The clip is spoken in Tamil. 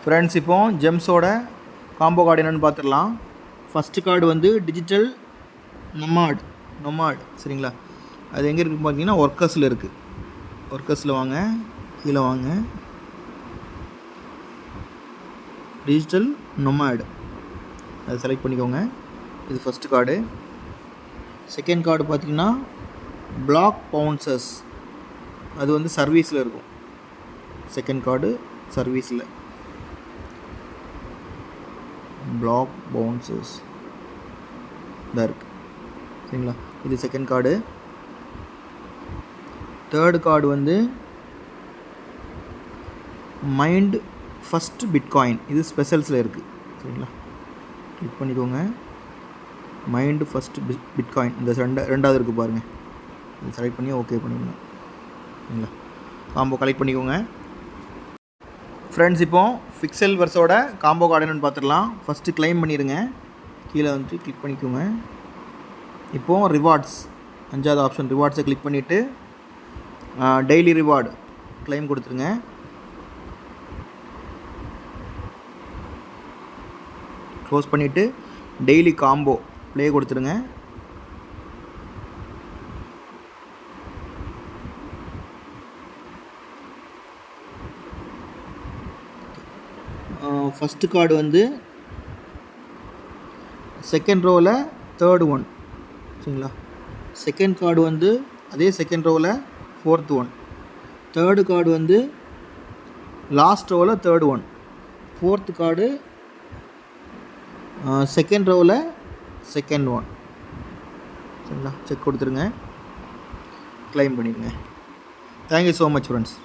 ஃப்ரெண்ட்ஸ், இப்போ ஜெம்ஸோட காம்போ கார்டு என்னென்னு பார்த்துடலாம். ஃபஸ்ட்டு கார்டு வந்து டிஜிட்டல் நொமாட் சரிங்களா. அது எங்கே இருக்குன்னு பார்த்தீங்கன்னா ஒர்க்கர்ஸில் இருக்குது. ஒர்க்கர்ஸில் வாங்க, கீழே வாங்க. டிஜிட்டல் நொமாட் அதை செலக்ட் பண்ணிக்கோங்க. இது ஃபஸ்ட்டு கார்டு. செகண்ட் கார்டு பார்த்திங்கன்னா பிளாக் பவுன்சர்ஸ், அது வந்து சர்வீஸில் இருக்கும். செகண்ட் கார்டு சர்வீஸில் பிளாக் பவுன்சர்ஸ் தான் இருக்குது சரிங்களா. இது செகண்ட் கார்டு. தேர்டு கார்டு வந்து மைண்ட் ஃபஸ்ட் பிட்காயின், இது ஸ்பெஷல்ஸில் இருக்குது சரிங்களா. கிளிக் பண்ணிக்கோங்க. மைண்டு ஃபஸ்ட் பிட்காயின், இந்த ரெண்டாவது இருக்குது பாருங்கள். இது செலக்ட் பண்ணி ஓகே பண்ணிக்கோங்க சரிங்களா. காம்போ கலெக்ட் பண்ணிக்கோங்க. ஃப்ரெண்ட்ஸ், இப்போ ஃபிக்சல் வர்ஸோட காம்போ கார்டு என்னென்னு பார்த்துடலாம். ஃபஸ்ட்டு கிளைம் பண்ணிடுங்க. கீழே வந்துட்டு கிளிக் பண்ணிக்கோங்க. இப்போது ரிவார்ட்ஸ், அஞ்சாவது ஆப்ஷன் ரிவார்ட்ஸை கிளிக் பண்ணிவிட்டு டெய்லி ரிவார்டு கிளைம் கொடுத்துருங்க. க்ளோஸ் பண்ணிவிட்டு டெய்லி காம்போ ப்ளே கொடுத்துருங்க. ஃபஸ்ட்டு கார்டு வந்து செகண்ட் ரோவில் தேர்டு ஒன் சரிங்களா. செகண்ட் கார்டு வந்து அதே செகண்ட் ரோவில் ஃபோர்த்து ஒன். தேர்டு கார்டு வந்து லாஸ்ட் ரோவில் third one. Fourth card second ரோவில் செகண்ட் ஒன் சரிங்களா. செக் கொடுத்துருங்க, கிளைம் பண்ணிடுங்க. Thank you so much friends.